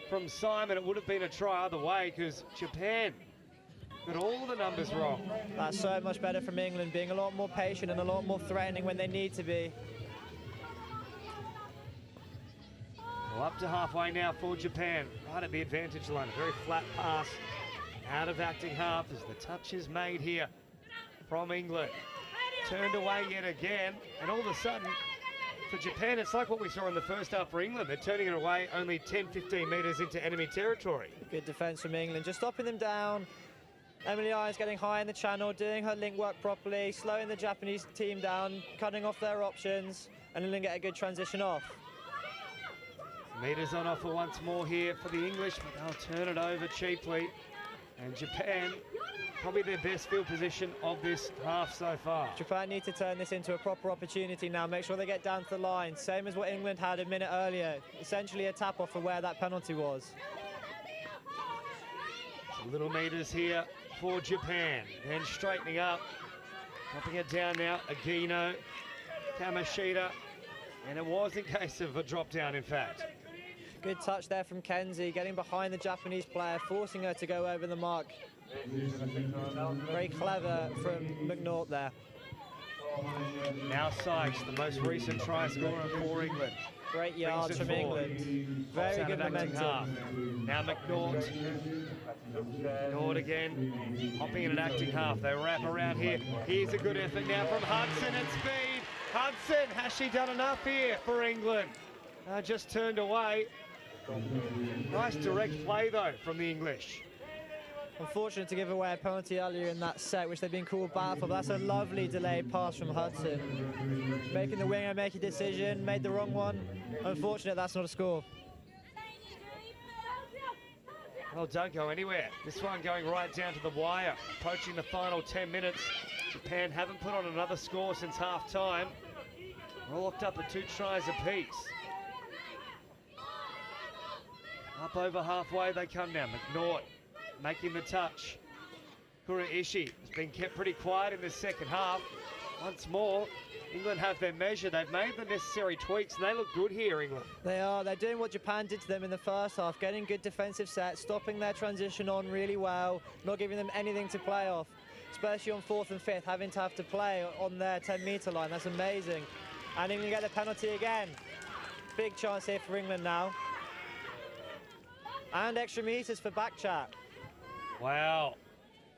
from Simon, it would have been a try either way, because Japan got all the numbers wrong. That's so much better from England, being a lot more patient and a lot more threatening when they need to be. Well, up to halfway now for Japan, right at the advantage line. A very flat pass out of acting half as the touch is made here from England. Turned away yet again, and all of a sudden, for Japan, it's like what we saw in the first half for England. They're turning it away only 10-15 metres into enemy territory. Good defence from England, just stopping them down. Emily Irons getting high in the channel, doing her link work properly, slowing the Japanese team down, cutting off their options, and then get a good transition off. Meters on offer once more here for the English, but they'll turn it over cheaply. And Japan, probably their best field position of this half so far. Japan need to turn this into a proper opportunity now, make sure they get down to the line, same as what England had a minute earlier, essentially a tap off for where that penalty was. So little meters here for Japan, then straightening up, dropping it down now, Agino, Kamishita, and it was in case of a drop down in fact. Good touch there from Kenzie, getting behind the Japanese player, forcing her to go over the mark. Very clever from McNaught there. Now Sykes, the most recent try scorer for England. Great yards from England. Very good momentum. Now McNaught. McNaught again, hopping in an acting half. They wrap around here. Here's a good effort now from Hudson at speed. Hudson, has she done enough here for England? Just turned away. Nice direct play though from the English. Unfortunate to give away a penalty earlier in that set, which they've been called bad for, but that's a lovely delayed pass from Hudson. Making the winger make a decision, made the wrong one. Unfortunate that's not a score. Well, don't go anywhere. This one going right down to the wire, approaching the final 10 minutes. Japan haven't put on another score since half-time. We're all locked up at 2 tries apiece. Up over halfway they come now. McNaught making the touch. Kura Ishii has been kept pretty quiet in the second half. Once more, England have their measure. They've made the necessary tweaks, and they look good here, England. They are. They're doing what Japan did to them in the first half, getting good defensive sets, stopping their transition on really well, not giving them anything to play off, especially on 4th and 5th, having to play on their 10-metre line. That's amazing. And England get the penalty again. Big chance here for England now. And extra metres for back chat. Wow.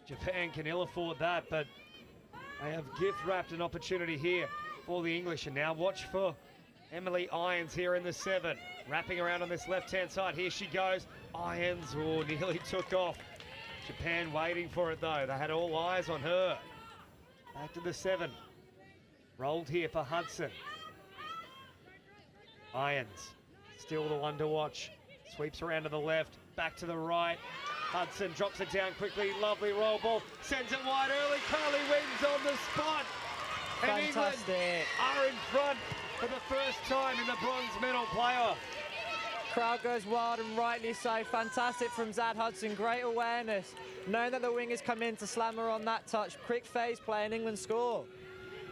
Japan can ill afford that, but they have gift-wrapped an opportunity here for the English. And now watch for Emily Irons here in the 7. Wrapping around on this left-hand side. Here she goes. Irons, oh, nearly took off. Japan waiting for it, though. They had all eyes on her. Back to the 7. Rolled here for Hudson. Irons, still the one to watch. Sweeps around to the left, back to the right. Hudson drops it down quickly. Lovely roll ball. Sends it wide early. Carly wins on the spot. And England are in front for the first time in the bronze medal playoff. Crowd goes wild, and rightly so. Fantastic from Zad Hudson. Great awareness. Knowing that the wingers come in to slam her on that touch. Quick phase play and England score.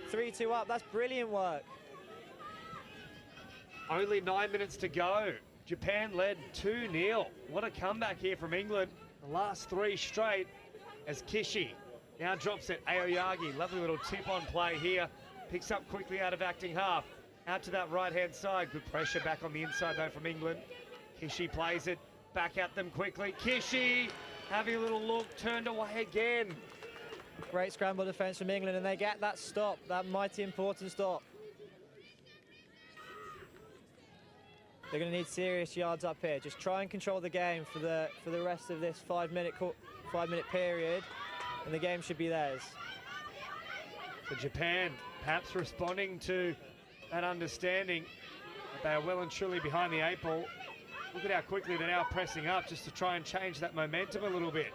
3-2 up. That's brilliant work. Only 9 minutes to go. Japan led 2-0. What a comeback here from England. The last 3 straight as Kishi now drops it. Aoyagi, lovely little tip-on play here. Picks up quickly out of acting half. Out to that right-hand side. Good pressure back on the inside, though, from England. Kishi plays it back at them quickly. Kishi, having a little look, turned away again. Great scramble defence from England, and they get that stop, that mighty important stop. They're going to need serious yards up here. Just try and control the game for the rest of this 5-minute period, and the game should be theirs. For Japan, perhaps responding to that understanding that they are well and truly behind the 8 ball. Look at how quickly they're now pressing up just to try and change that momentum a little bit.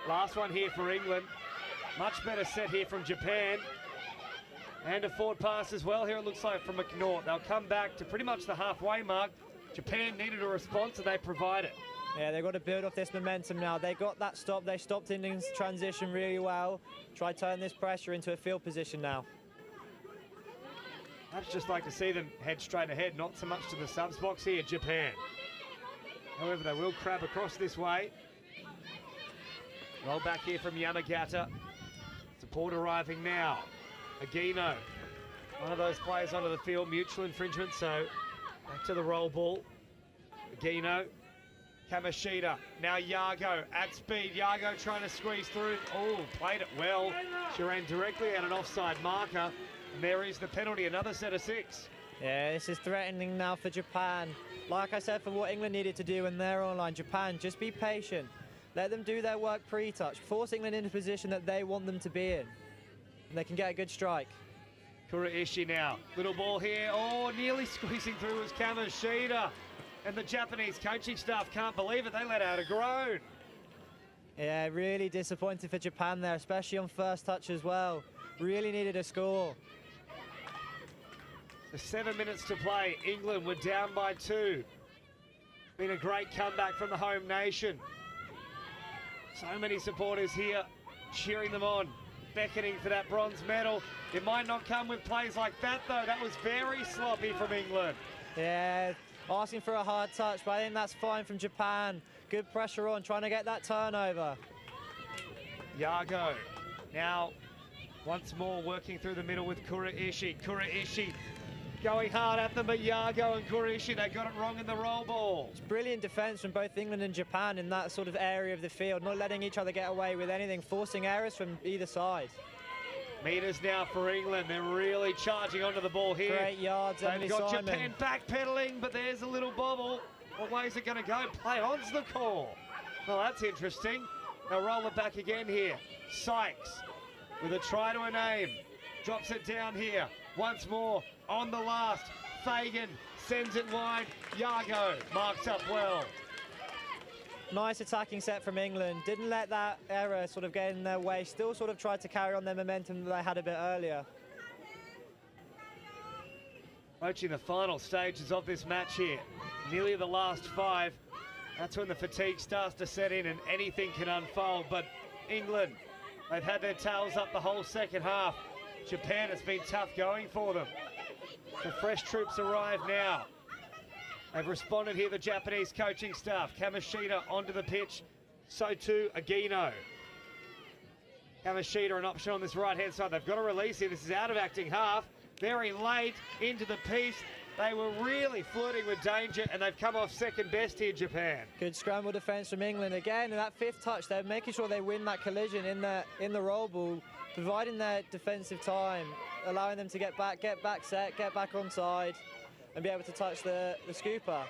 Last one here for England. Much better set here from Japan. And a forward pass as well here, it looks like, from McNaught. They'll come back to pretty much the halfway mark. Japan needed a response, and they provide it. Yeah, they've got to build off this momentum now. They got that stop. They stopped England's transition really well. Try to turn this pressure into a field position now. I'd just like to see them head straight ahead, not so much to the subs box here, Japan. However, they will crab across this way. Roll back here from Yamagata. Support arriving now. Agino, one of those players onto the field, mutual infringement, so back to the roll ball. Agino, Kamishita, now Yago at speed. Yago trying to squeeze through. Oh, played it well. She ran directly at an offside marker. And there is the penalty, another set of 6. Yeah, this is threatening now for Japan. Like I said, for what England needed to do when they're online, Japan, just be patient. Let them do their work pre-touch. Force England into a position that they want them to be in. And they can get a good strike. Kuraishi now. Little ball here. Oh, nearly squeezing through was Kamishita. And the Japanese coaching staff can't believe it. They let out a groan. Yeah, really disappointed for Japan there, especially on first touch as well. Really needed a score. The 7 minutes to play. England were down by 2. Been a great comeback from the home nation. So many supporters here cheering them on, beckoning for that bronze medal. It might not come with plays like that, though. That was very sloppy from England. Yeah, asking for a hard touch, but I think that's fine from Japan. Good pressure on, trying to get that turnover. Yago now once more working through the middle with Kuraishi. Kuraishi going hard at them, but Yago and Kuraishi, they got it wrong in the roll ball. It's brilliant defence from both England and Japan in that sort of area of the field, not letting each other get away with anything, forcing errors from either side. Meters now for England. They're really charging onto the ball here. Great yards, Emily They've got Simon. Japan backpedaling, but there's a little bobble. What way is it going to go? Play on's the call. Well, that's interesting. They'll roll it back again here. Sykes with a try to a name. Drops it down here. Once more on the last. Fagan sends it wide. Yago marks up well. Nice attacking set from England. Didn't let that error sort of get in their way. Still sort of tried to carry on their momentum that they had a bit earlier. Approaching the final stages of this match here. Nearly the last 5. That's when the fatigue starts to set in and anything can unfold. But England, they've had their tails up the whole second half. Japan has been tough going for them. The fresh troops arrive now. They've responded here, the Japanese coaching staff. Kamishita onto the pitch, so too Agino. Kamishita an option on this right-hand side. They've got a release here. This is out of acting half. Very late into the piece. They were really flirting with danger, and they've come off second best here, Japan. Good scramble defence from England again, and that fifth touch, they're making sure they win that collision in the roll ball, providing their defensive time, allowing them to get back set, get back onside, and be able to touch the scooper.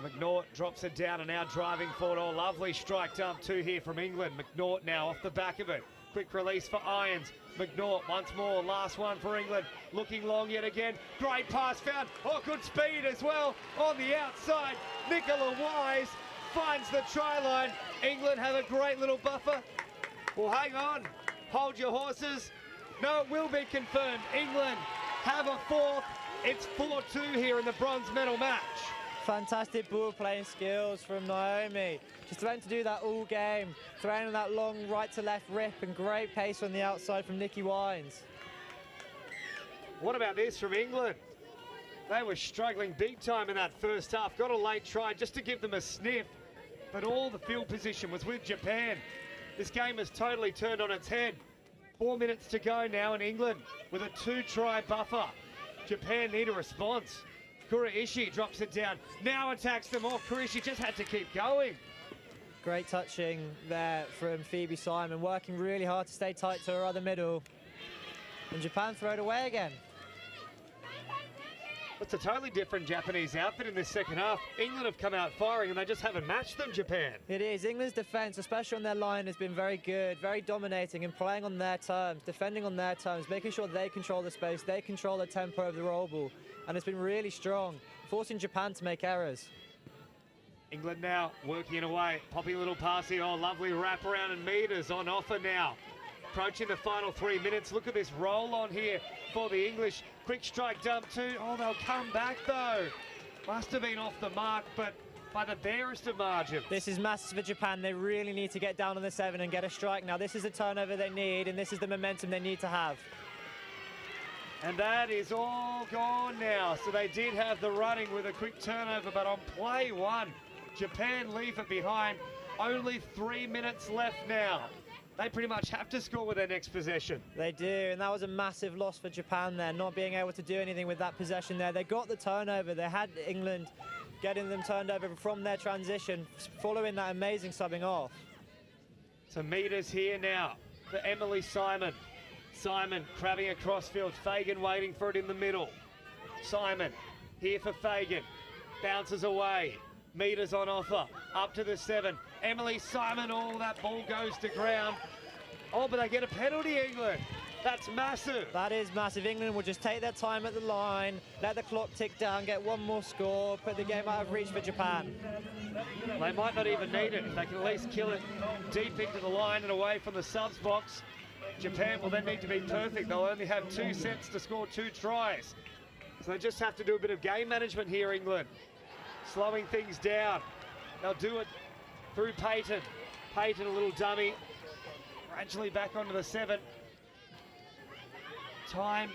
McNaught drops it down and now driving forward. Oh, lovely strike dump two here from England. McNaught now off the back of it. Quick release for Irons. McNaught once more, last one for England. Looking long yet again. Great pass found. Oh, good speed as well on the outside. Nicola Wise finds the try line. England have a great little buffer. Well, hang on. Hold your horses. No, it will be confirmed. England have a fourth. It's 4-2 here in the bronze medal match. Fantastic ball playing skills from Naomi. Just trying to do that all game. Throwing that long right to left rip and great pace on the outside from Nikki Wines. What about this from England? They were struggling big time in that first half. Got a late try just to give them a sniff, but all the field position was with Japan. This game has totally turned on its head. 4 minutes to go now in England with a 2-try buffer. Japan need a response. Kuraishi drops it down, now attacks them off. Kuraishi just had to keep going. Great touching there from Phoebe Simon, working really hard to stay tight to her other middle. And Japan throw it away again. It's a totally different Japanese outfit in this second half. England have come out firing and they just haven't matched them, Japan. It is. England's defence, especially on their line, has been very good, very dominating and playing on their terms, defending on their terms, making sure they control the space, they control the tempo of the roll ball. And it's been really strong, forcing Japan to make errors. England now working it away, popping a little pass here. Oh, lovely wraparound and meters on offer now. Approaching the final 3 minutes. Look at this roll on here for the English. Quick strike dump too. Oh, they'll come back though. Must have been off the mark, but by the barest of margins. This is massive for Japan. They really need to get down on the 7 and get a strike now. This is the turnover they need, and this is the momentum they need to have. And that is all gone now. So they did have the running with a quick turnover, but on play one, Japan leave it behind. Only 3 minutes left now. They pretty much have to score with their next possession. They do, and that was a massive loss for Japan there, not being able to do anything with that possession there. They got the turnover. They had England getting them turned over from their transition, following that amazing subbing off. So meters here now for Emily Simon. Simon crabbing across field. Fagan waiting for it in the middle. Simon here for Fagan. Bounces away. Meters on offer. Up to the 7. Emily Simon. Oh, that ball goes to ground. Oh, but they get a penalty, England. That's massive. That is massive. England will just take their time at the line, let the clock tick down, get one more score, put the game out of reach for Japan. They might not even need it. If they can at least kill it deep into the line and away from the subs box, Japan will then need to be perfect. They'll only have 2 sets to score 2 tries. So they just have to do a bit of game management here, England. Slowing things down. They'll do it through Payton. Payton, a little dummy. Gradually back onto the 7. Time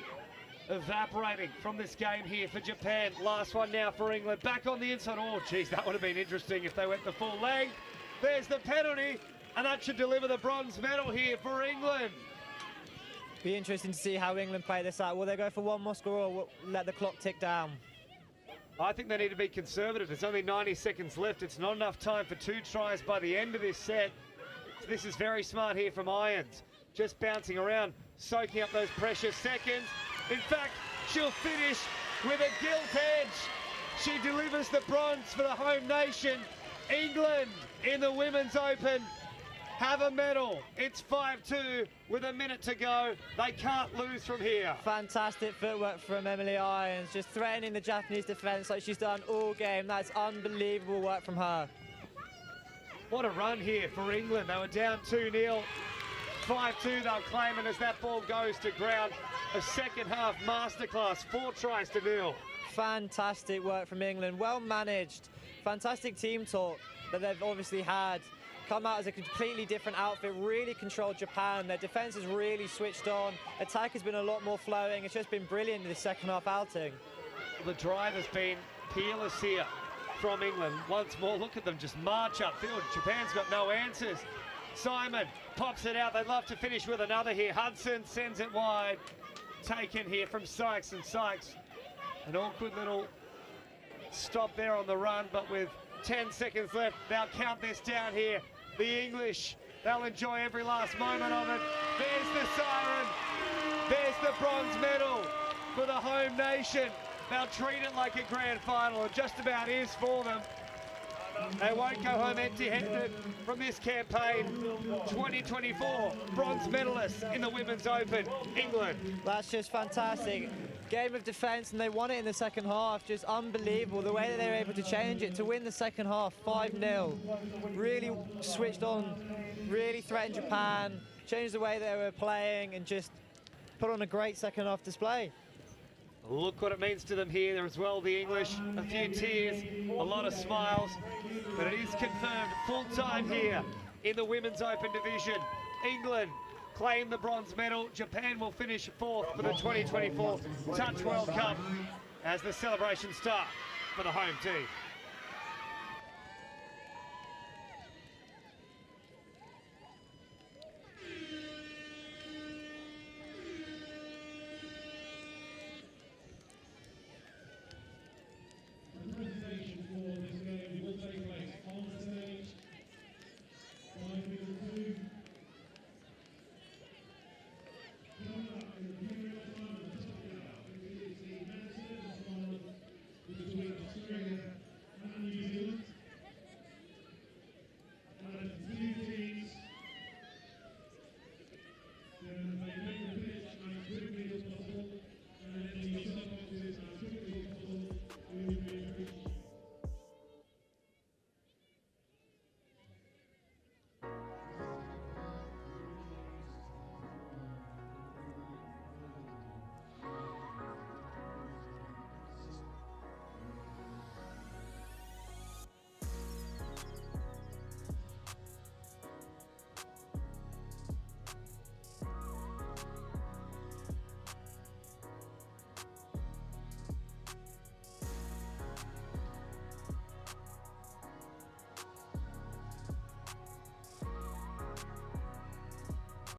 evaporating from this game here for Japan. Last one now for England. Back on the inside. Oh, geez, that would have been interesting if they went the full length. There's the penalty, and that should deliver the bronze medal here for England. Be interesting to see how England play this out. Will they go for one more score or let the clock tick down? I think they need to be conservative. There's only 90 seconds left. It's not enough time for 2 tries by the end of this set. So this is very smart here from Irons. Just bouncing around, soaking up those precious seconds. In fact, she'll finish with a gilt edge. She delivers the bronze for the home nation. England in the Women's Open have a medal. It's 5-2 with a minute to go. They can't lose from here. Fantastic footwork from Emily Irons, just threatening the Japanese defence like she's done all game. That's unbelievable work from her. What a run here for England. They were down 2-0. 5-2 they'll claim, and as that ball goes to ground, a second half masterclass, 4 tries to 0. Fantastic work from England, well managed. Fantastic team talk that they've obviously had come out as a completely different outfit, really controlled Japan. Their defense has really switched on. Attack has been a lot more flowing. It's just been brilliant in this second half outing. The drive has been peerless here from England. Once more, look at them just march upfield. Japan's got no answers. Simon pops it out. They'd love to finish with another here. Hudson sends it wide. Taken here from Sykes, and Sykes, an awkward little stop there on the run, but with 10 seconds left, they'll count this down here. The English, they'll enjoy every last moment of it. There's the siren. There's the bronze medal for the home nation. They'll treat it like a grand final. It just about is for them. They won't go home empty-handed from this campaign. 2024 bronze medalists in the Women's Open, England. That's just fantastic. Game of defence, and they won it in the second half. Just unbelievable the way that they were able to change it to win the second half 5-0. Really switched on, really threatened Japan, changed the way they were playing, and just put on a great second half display. Look what it means to them here as well, the English. A few tears, a lot of smiles, but it is confirmed full time here in the Women's Open division. England claim the bronze medal. Japan will finish fourth for the 2024 Touch World Cup as the celebrations start for the home team.